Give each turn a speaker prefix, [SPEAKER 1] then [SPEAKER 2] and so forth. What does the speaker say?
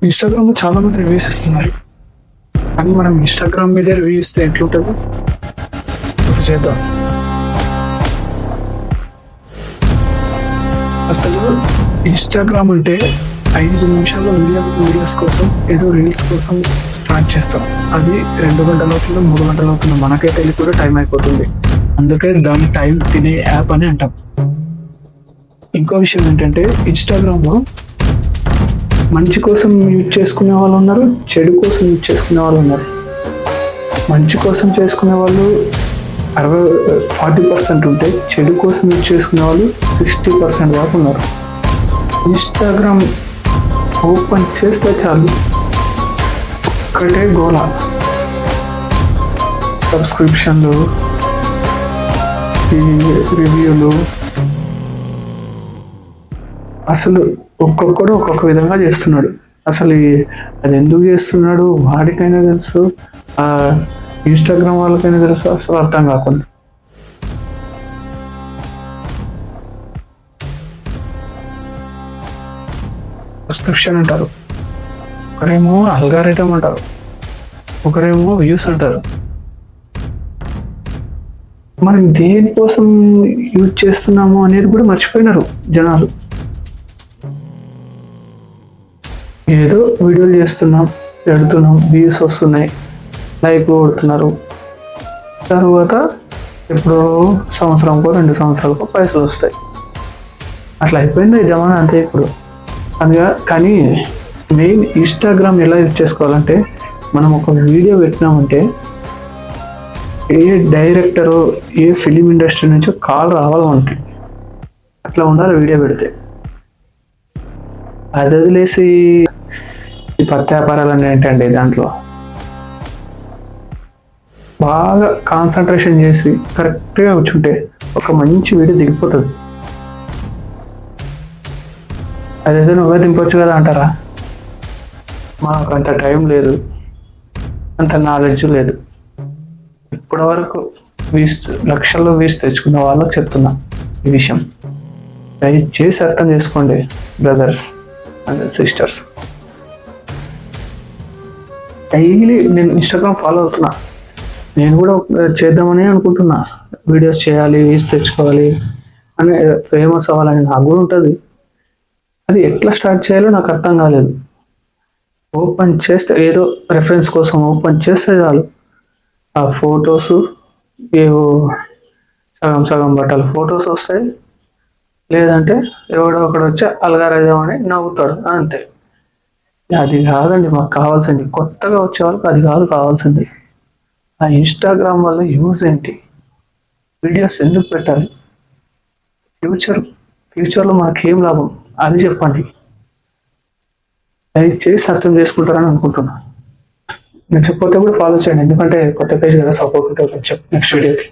[SPEAKER 1] Instagram లో చాలా మంది రివ్యూస్ ఇస్తున్నారు, కానీ మనం ఇన్స్టాగ్రామ్ మీద రివ్యూ ఇస్తే ఎట్లుంటుంది చేద్దాం. అసలు ఇన్స్టాగ్రామ్ అంటే 5 నిమిషాల వీడియోస్ కోసం ఏదో రీల్స్ కోసం స్టార్ట్ చేస్తాం. అది 2 గంటల అవుతుందో 3 గంటలు అవుతుందో మనకే తెలియదు, కూడా టైం అయిపోతుంది. అందుకే దాని టైం తినే యాప్ అని అంటాం. ఇంకో విషయం ఏంటంటే ఇన్స్టాగ్రామ్లో మంచి కోసం యూజ్ చేసుకునే వాళ్ళు ఉన్నారు, చెడు కోసం యూజ్ చేసుకునే వాళ్ళు ఉన్నారు. మంచి కోసం చేసుకునే వాళ్ళు 40% ఉంటే చెడు కోసం యూజ్ చేసుకునే వాళ్ళు 60% దాకా ఉన్నారు. ఇన్స్టాగ్రామ్ ఓపెన్ చేస్తే చాలు ఒక్కటే గోల, సబ్స్క్రిప్షన్లు, రివ్యూలు. అసలు ఒక్కొక్కడు ఒక్కొక్క విధంగా చేస్తున్నాడు. అసలు అది ఎందుకు చేస్తున్నాడు వాడికైనా తెలుసు, ఇన్స్టాగ్రామ్ వాళ్ళకైనా తెలుసు, అసలు అర్థం కాకుండా. సబ్స్క్రిప్షన్ అంటారు, ఒకరేమో అల్గారిథం అంటారు, ఒకరేమో వ్యూస్ అంటారు. మనం దేనికోసం యూజ్ చేస్తున్నాము అనేది కూడా మర్చిపోయినారు జనాలు. ఏదో వీడియోలు చేస్తున్నాం, పెడుతున్నాం, వ్యూస్ వస్తున్నాయి, లైక్ కొడుతున్నారు. తర్వాత ఎప్పుడో సంవత్సరంకో 2 సంవత్సరాలకో పైసలు వస్తాయి. అట్లా అయిపోయింది జమానా అంతే ఇప్పుడు. అందుగా కానీ మెయిన్ ఇన్స్టాగ్రామ్ ఎలా యూజ్ చేసుకోవాలంటే, మనం ఒక వీడియో పెట్టినామంటే ఏ డైరెక్టరు ఏ ఫిలిం ఇండస్ట్రీ నుంచో కాల్ రావాలి మనకి. అట్లా ఉండాలి వీడియో పెడితే. అది వదిలేసి ఈ పత్యాపారాలు ఏంటండి, దాంట్లో బాగా కాన్సన్ట్రేషన్ చేసి కరెక్ట్గా కూర్చుంటే ఒక మంచి వీడియో దిగిపోతుంది. అదేదో నువ్వే దింపొచ్చు కదా అంటారా? మాకు అంత టైం లేదు, అంత నాలెడ్జ్ లేదు. ఇప్పటి వరకు లక్షల్లో వ్యూస్ తెచ్చుకున్న వాళ్ళకి చెప్తున్నా ఈ విషయం. దయచేసి అర్థం చేసుకోండి బ్రదర్స్ అండ్ సిస్టర్స్. డైలీ నేను ఇన్స్టాగ్రామ్ ఫాలో అవుతున్నా, నేను కూడా చేద్దామని అనుకుంటున్నా. వీడియోస్ చేయాలి, వ్యూస్ తెచ్చుకోవాలి అని, ఫేమస్ అవ్వాలని నాకు కూడా ఉంటుంది. అది ఎట్లా స్టార్ట్ చేయాలో నాకు అర్థం కాలేదు. ఓపెన్ చేస్తే ఏదో రెఫరెన్స్ కోసం ఓపెన్ చేస్తే చాలు ఆ ఫొటోస్ ఏవో సగం సగం బట్టలు ఫొటోస్ వస్తాయి, లేదంటే ఎవడో ఒకడు వచ్చి అల్గారిథం అని నవ్వుతాడు అంతే. అది కాదండి మాకు కావాల్సింది. కొత్తగా వచ్చే వాళ్ళకి అది కాదు కావాల్సింది. ఆ ఇన్స్టాగ్రామ్ వల్ల యూజ్ ఏంటి, వీడియోస్ ఎందుకు పెట్టాలి, ఫ్యూచర్లో మనకేం లాభం అది చెప్పండి. దయచేసి అర్థం చేసుకుంటారని అనుకుంటున్నా. నేను చెప్పకపోతే కూడా ఫాలో చేయండి, ఎందుకంటే కొత్త పేజ్ కదా, సపోర్ట్ ఉంటుంది. నెక్స్ట్ వీడియోకి.